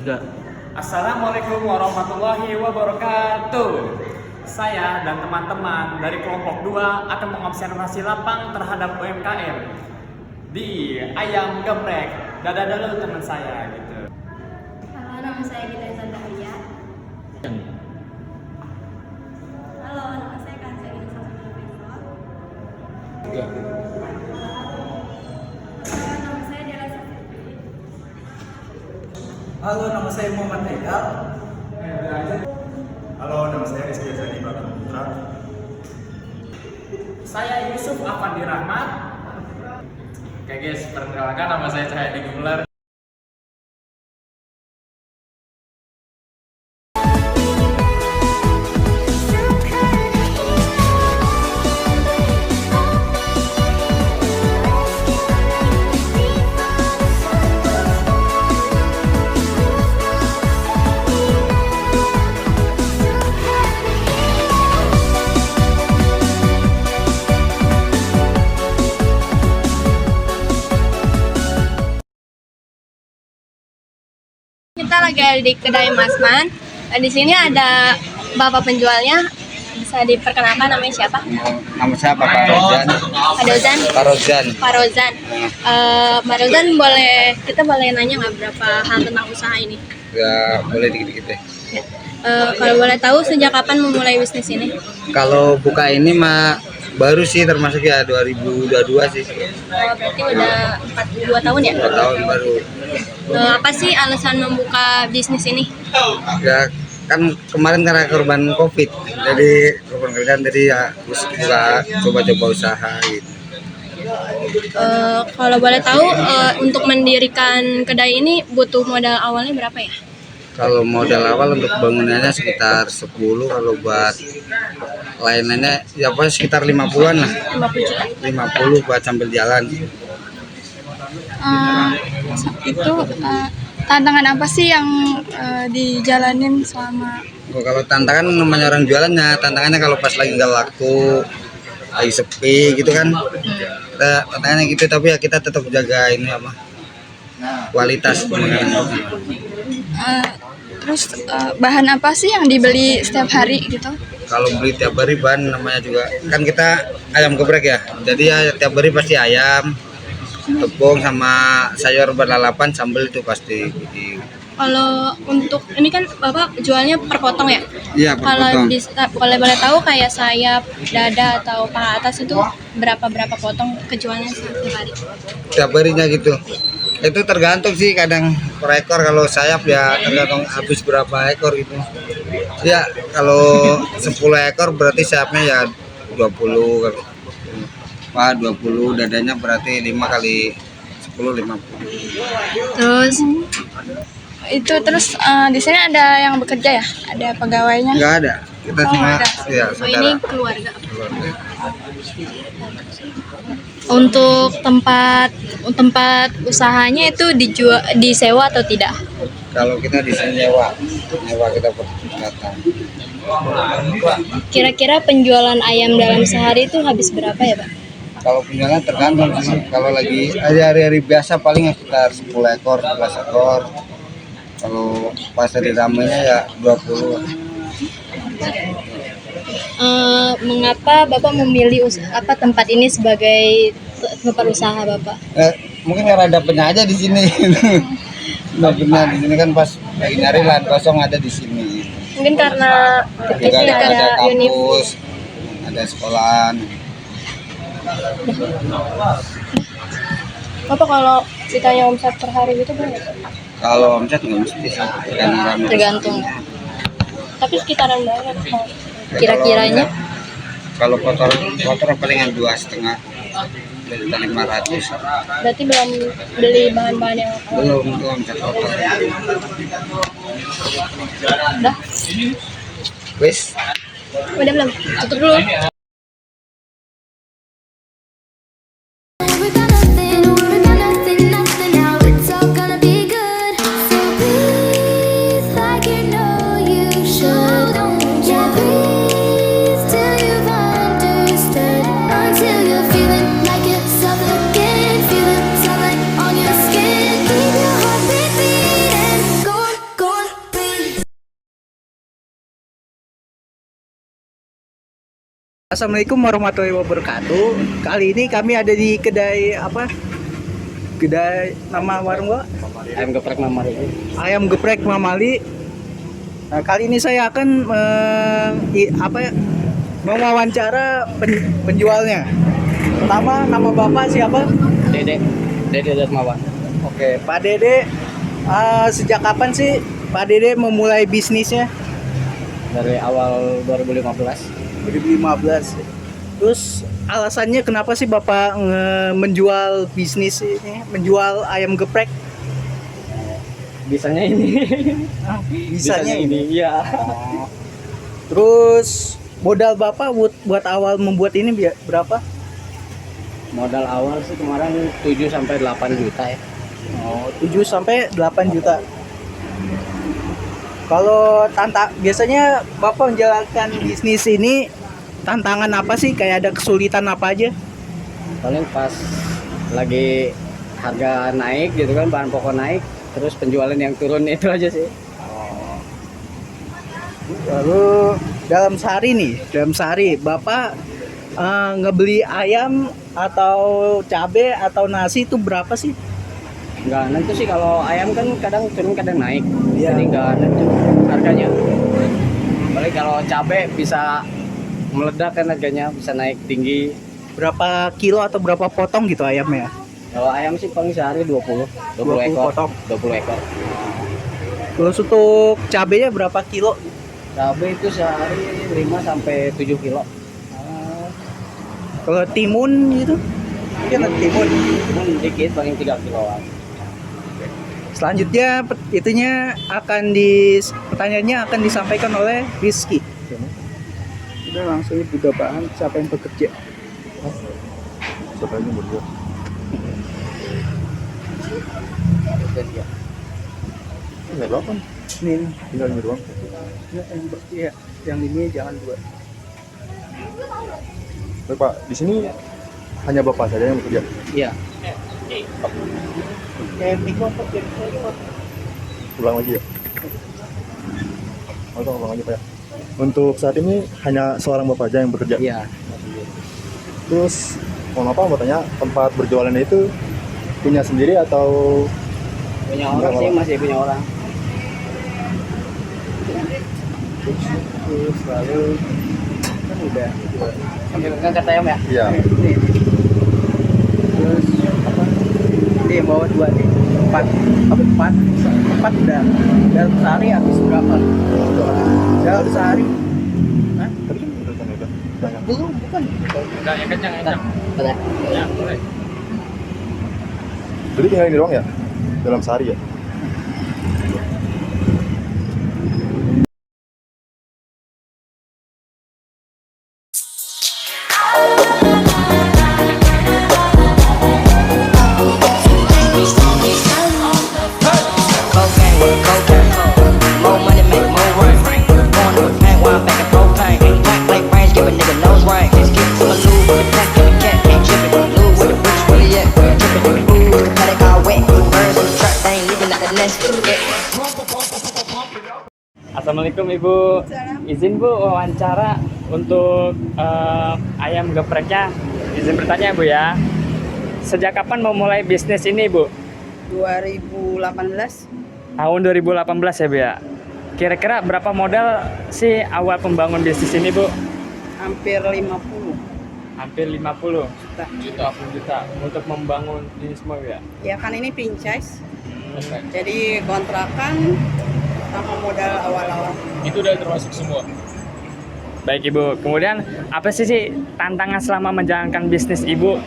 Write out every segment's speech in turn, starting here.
Sudah. Assalamualaikum warahmatullahi wabarakatuh. Saya dan teman-teman dari kelompok 2 akan mengobservasi lapang terhadap UMKM di Ayam Geprek. Dadah dulu teman saya gitu. Halo, nama saya Gita Zakaria. Halo, nama saya Kansa Gita Sastra. Nama saya Dela Safitri. Halo, nama saya Muhammad Egal. Halo, nama saya Rizky Zani Batang Putra. Saya Yusuf Afandi Rahmat. Oke guys, perkenalkan nama saya Cahyadi Gumelar. Kita lagi ada di kedai Masman. Di sini ada bapak penjualnya. Bisa diperkenalkan namanya siapa? Nama saya Bapak Rozan. Adozan. Rozan. Pak Rozan. Pak Rozan, kita boleh nanya nggak berapa hal tentang usaha ini? Ya, boleh dikit-dikit deh. Kalau boleh tahu sejak kapan memulai bisnis ini? Kalau buka ini mah baru sih, termasuk ya 2022 sih. Berarti udah 2 tahun ya? 2 tahun baru. Apa sih alasan membuka bisnis ini? Ya kan kemarin karena korban COVID, jadi korban kerjaan, jadi ya buka coba-coba usaha gitu. Kalau boleh tahu untuk mendirikan kedai ini butuh modal awalnya berapa ya? Kalau modal awal untuk bangunannya sekitar 10, kalau buat lainannya ya apa sekitar 50-an lah. 50 juta. 50 buat sambil jalan. Itu tantangan apa sih yang dijalanin selama Kalau tantangan namanya orang jualannya, tantangannya kalau pas lagi nggak laku, lagi sepi gitu kan, tantangannya gitu. Tapi ya kita tetap jaga ini apa, kualitas makanan. terus bahan apa sih yang dibeli setiap hari gitu? Kalau beli tiap hari bahan namanya juga kan kita ayam geprek ya, jadi ya tiap hari pasti ayam, tepung sama sayur berlalapan, sambal itu pasti. Kalau untuk ini kan Bapak jualnya per potong ya? Iya, per Kalau potong. boleh tahu kayak sayap, dada atau paha atas itu berapa potong kejualnya setiap hari? Tiap harinya gitu. Itu tergantung sih, kadang per ekor. Kalau sayap ya tergantung habis berapa ekor gitu. Ya kalau 10 ekor berarti sayapnya ya 20, kalau 20, dadanya berarti 5 kali 10, 50. Terus di sini ada yang bekerja ya? Ada pegawainya? Enggak ada. Kita cuma ada. ya Oh, ini saudara. keluarga. Untuk tempat usahanya itu disewa atau tidak? Kalau kita di sini nyewa kita datang. Kira-kira penjualan ayam dalam sehari itu habis berapa ya Pak? Kalau penjualan tergantung sih. Kalau lagi hari-hari biasa paling sekitar 10 ekor, 11 ekor. Kalau pas hari ramainya ya 20. Mengapa Bapak memilih tempat ini sebagai tempat usaha Bapak? Mungkin karena dapetnya aja di sini. Dapetnya di sini kan pas lagi nyari lahan kosong ada di sini. Mungkin karena Juga ada ada univ. kampus, ada sekolahan. Bapak kalau ditanya omset per hari gitu berapa? Kalau omset nggak mesti sih, Tergantung. Tapi sekitaran berapa? Kira-kiranya? Kalau kotor palingan 2,5 dari 500. Berarti belum beli bahan-bahan yang Belum tuh omset kotor. udah? Wis. Udah belum? Tutup dulu. Go Assalamualaikum warahmatullahi wabarakatuh. Kali ini kami ada di kedai apa? Kedai nama warung gua? Ayam geprek Mamali. Ayam geprek Mamali. Nah, kali ini saya akan mewawancara penjualnya. Pertama, nama Bapak siapa? Dede Darmawan. Oke, Pak Dede. Sejak kapan sih Pak Dede memulai bisnisnya? Dari awal 2015. 2015. Terus alasannya kenapa sih Bapak menjual bisnis ini, menjual ayam geprek? Bisanya ini. Bisanya ini. Iya. Terus modal Bapak buat awal membuat ini berapa? Modal awal sih kemarin 7 sampai 8 juta ya. Oh, 7 sampai 8 juta. Kalau biasanya Bapak menjalankan bisnis ini tantangan apa sih? Kayak ada kesulitan apa aja? Paling pas lagi harga naik gitu kan, bahan pokok naik, terus penjualan yang turun itu aja sih. Lalu dalam sehari Bapak ngebeli ayam atau cabe atau nasi itu berapa sih? Nggak nentu sih, kalau ayam kan kadang turun kadang naik. Iya. Jadi nggak nentu harganya. Paling kalau cabe bisa meledak kan harganya, bisa naik tinggi. Berapa kilo atau berapa potong gitu ayamnya? Kalau ayam sih paling sehari 20 ekor. potong. 20 ekor. Terus untuk cabenya berapa kilo? Cabe itu sehari 5 sampai 7 kilo. Kalau timun gitu? Mungkin ada timun. Cuman dikit, paling 3 kiloan. Selanjutnya pertanyaannya akan disampaikan oleh Rizky. Kita langsung buka bahan siapa yang bekerja. Siapa yang berdua? Ini berapa? Ini Tinggal ini doang. yang ini jangan dua. Baik Pak, di sini hanya Bapak saja yang bekerja. Iya. Ulang lagi ya? Ulang lagi Pak ya. Untuk saat ini hanya seorang Bapak aja yang bekerja. Iya. Terus, mohon maaf mau tanya, tempat berjualannya itu punya sendiri atau Punya orang sih, masih punya orang. Terus lalu kan udah Sambil ngangkat ayam ya? iya? terus apa? Dia bawa dua nih. Empat udah. Dalam sehari habis berapa? Dalam sehari? Hah? Tadi kan udah tanya. Belum, bukan. Udah, yang kencang. Ya, boleh. Jadi tinggal ini doang ya? Dalam sehari ya? More money make more rain. Going to the paint while back in propane. Black plate range, give a nigga nose ring. Skip to my loo with the pack and the cat ain't tripping. Lou with the bitch, where he at? Tripping. Ooh, the paddock all wet. Birds on the truck, they ain't leaving out the nest. Yeah. Assalamualaikum Ibu. Izin Bu wawancara untuk ayam gepreknya. Izin bertanya Bu ya. Sejak kapan mau mulai bisnis ini Bu? 2018. Tahun 2018 ya Bu ya. Kira-kira berapa modal sih awal pembangun bisnis ini Bu? Hampir 50 Hampir 50 juta untuk membangun ini semua Bu ya. ya kan, ini franchise, jadi kontrakan sama modal awal-awal. Itu udah termasuk semua. Baik Ibu. Kemudian apa sih tantangan selama menjalankan bisnis Ibu?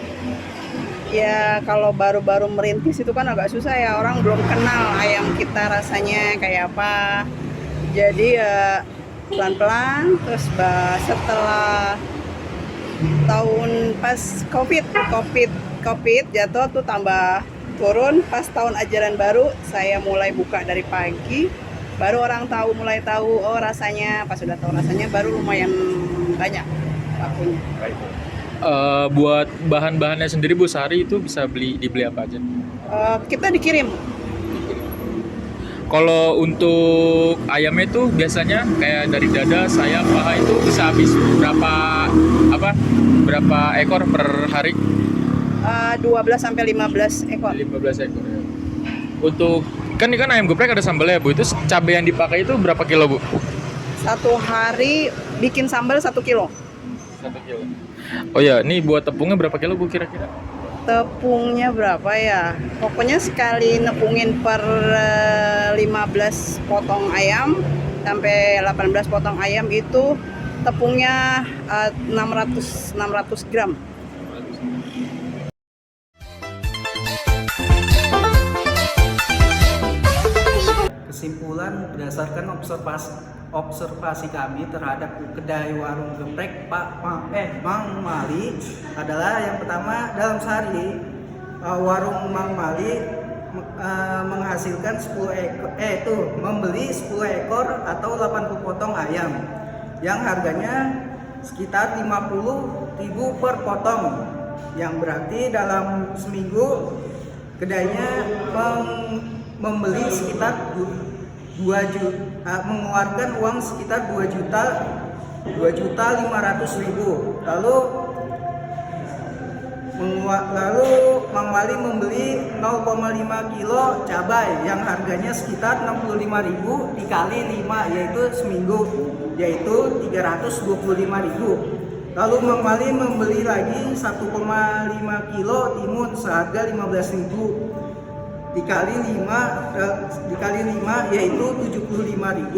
Ya kalau baru-baru merintis itu kan agak susah ya, orang belum kenal ayam kita rasanya kayak apa. Jadi ya pelan-pelan, terus setelah tahun pas covid jatuh tuh tambah turun. Pas tahun ajaran baru saya mulai buka dari pagi, baru orang mulai tahu oh rasanya. Pas sudah tahu rasanya baru lumayan banyak lakunya. Buat bahan-bahannya sendiri Bu, sehari itu bisa dibeli apa aja? Kita dikirim. Kalau untuk ayamnya itu biasanya kayak dari dada, sayap, paha itu bisa habis berapa ekor per hari? 12 sampai 15 ekor. 15 ekor ya. Untuk kan ini kan ayam geprek ada sambalnya Bu. Itu cabai yang dipakai itu berapa kilo Bu? Satu hari bikin sambal 1 kilo. 1 kilo. Oh ya, ini buat tepungnya berapa kilo Bu kira-kira? Tepungnya berapa ya? Pokoknya sekali nepungin per 15 potong ayam sampai 18 potong ayam itu tepungnya 600 gram. Kesimpulan berdasarkan observasi kami terhadap kedai warung geprek Mang Mali adalah yang pertama, dalam sehari warung Mang Mali menghasilkan 10 ekor, membeli 10 ekor atau 80 potong ayam yang harganya sekitar 50.000 per potong, yang berarti dalam seminggu kedainya membeli sekitar 2 juta, mengeluarkan uang sekitar 2.500.000. Lalu Mang Wali membeli 0,5 kilo cabai yang harganya sekitar 65.000 dikali 5, yaitu seminggu, yaitu 325.000. Lalu Mang Wali membeli lagi 1,5 kilo timun seharga 15.000 dikali 5 yaitu 75.000.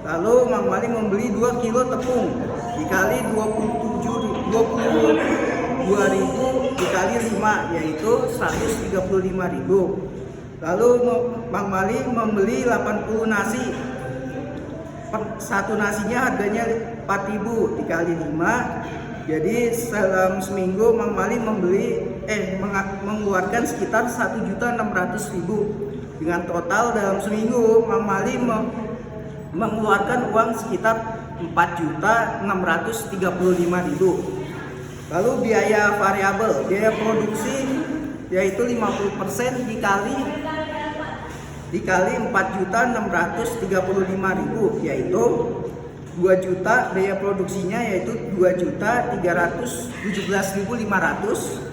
Lalu Mang Wali membeli 2 kilo tepung dikali 22.000 dikali 5 yaitu 135.000. Lalu Mang Wali membeli 80 nasi. Satu nasinya harganya 4.000 dikali 5. Jadi dalam seminggu Mang Wali mengeluarkan sekitar 1.600.000. Dengan total dalam seminggu Mang Wali mengeluarkan uang sekitar 4.635.000. Lalu biaya variabel, biaya produksi yaitu 50% dikali 4.635.000, yaitu 2 juta, biaya produksinya yaitu 2.317.500.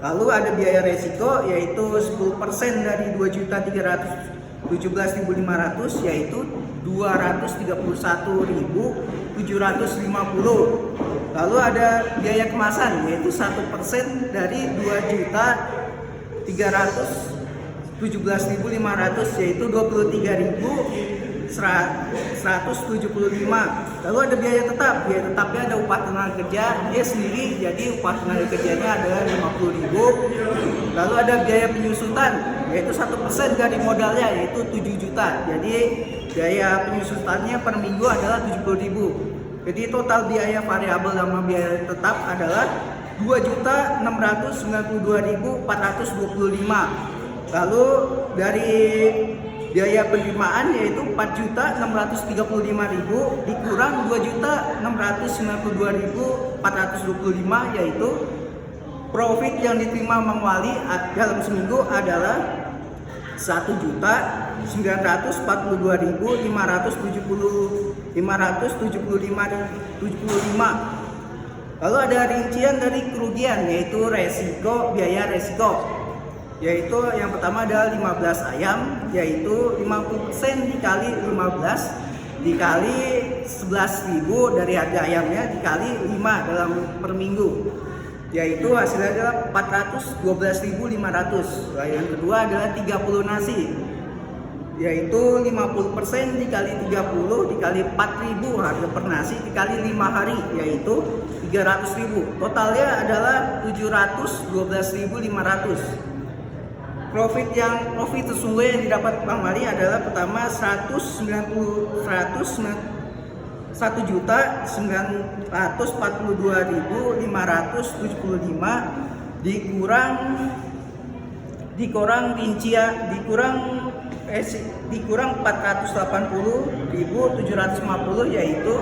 Lalu ada biaya resiko yaitu 10% dari 2.317.500 yaitu 231.750. Lalu ada biaya kemasan yaitu 1% dari 2.317.500 yaitu 23.175. Lalu ada biaya tetap. Biaya tetapnya ada upah tenaga kerja dia sendiri, jadi upah tenaga kerjanya adalah 50.000. Lalu ada biaya penyusutan yaitu 1% dari modalnya yaitu 7 juta. Jadi biaya penyusutannya per minggu adalah 70.000. Jadi total biaya variabel sama biaya tetap adalah 2.692.425. Lalu dari biaya penerimaan yaitu 4.635.000 dikurang 2.692.425 yaitu profit yang diterima Mang Wali dalam seminggu adalah 1.942.575. Lalu ada rincian dari kerugian yaitu resiko, biaya resiko. Yaitu yang pertama adalah 15 ayam yaitu 50% dikali 15 dikali 11.000 dari harga ayamnya dikali 5 dalam per minggu, yaitu hasilnya adalah 412.500. Lalu yang kedua adalah 30 nasi yaitu 50% dikali 30 dikali 4.000 harga per nasi dikali 5 hari yaitu 300.000. Totalnya adalah 712.500. Profit sesungguhnya yang didapat Mang Wali adalah pertama 1.942.575 dikurang rincian dikurang 480.750 yaitu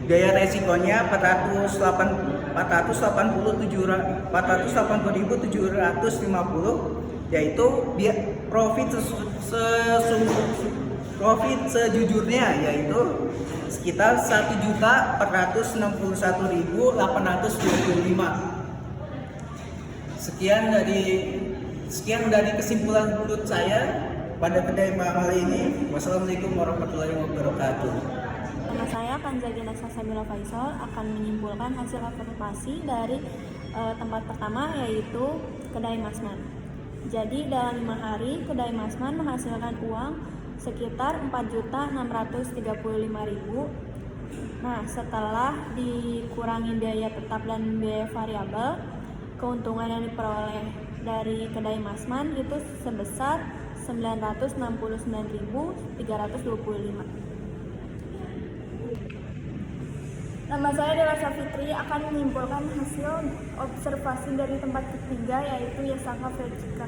biaya resikonya 480.750. yaitu profit sejujurnya yaitu sekitar 1.461.825. Sekian dari kesimpulan menurut saya pada kedai mahal ini. Wassalamualaikum warahmatullahi wabarakatuh. Nama saya Kanzagina Sasamila Faisal akan menyimpulkan hasil observasi dari tempat pertama yaitu kedai Masman. Jadi dalam 5 hari kedai Masman menghasilkan uang sekitar 4.435.000. Nah, setelah dikurangi biaya tetap dan biaya variabel, keuntungan yang diperoleh dari kedai Masman itu sebesar 969.325. Nama saya Dela Safitri akan menyimpulkan hasil observasi dari tempat ketiga yaitu Yasaka Fried Chicken.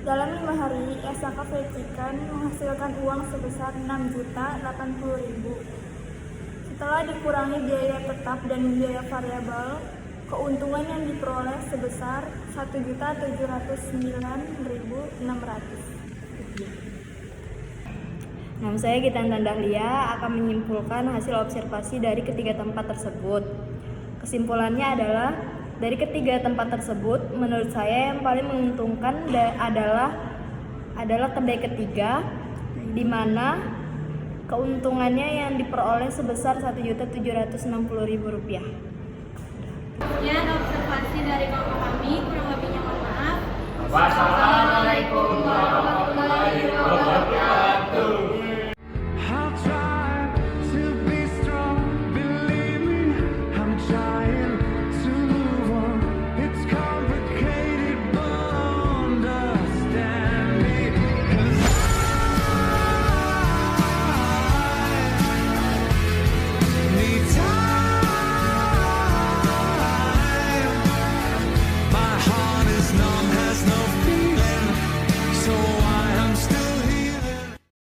Dalam 5 hari, Yasaka Fried Chicken menghasilkan uang sebesar 6.080.000. Setelah dikurangi biaya tetap dan biaya variabel, keuntungan yang diperoleh sebesar 1.709.600. Nama saya Gitantan Dahlia akan menyimpulkan hasil observasi dari ketiga tempat tersebut. Kesimpulannya adalah dari ketiga tempat tersebut, menurut saya yang paling menguntungkan adalah kedai ketiga, di mana keuntungannya yang diperoleh sebesar Rp1.760.000. Sekian observasi dari kelompok kami, kurang lebihnya mohon maaf. Wassalam.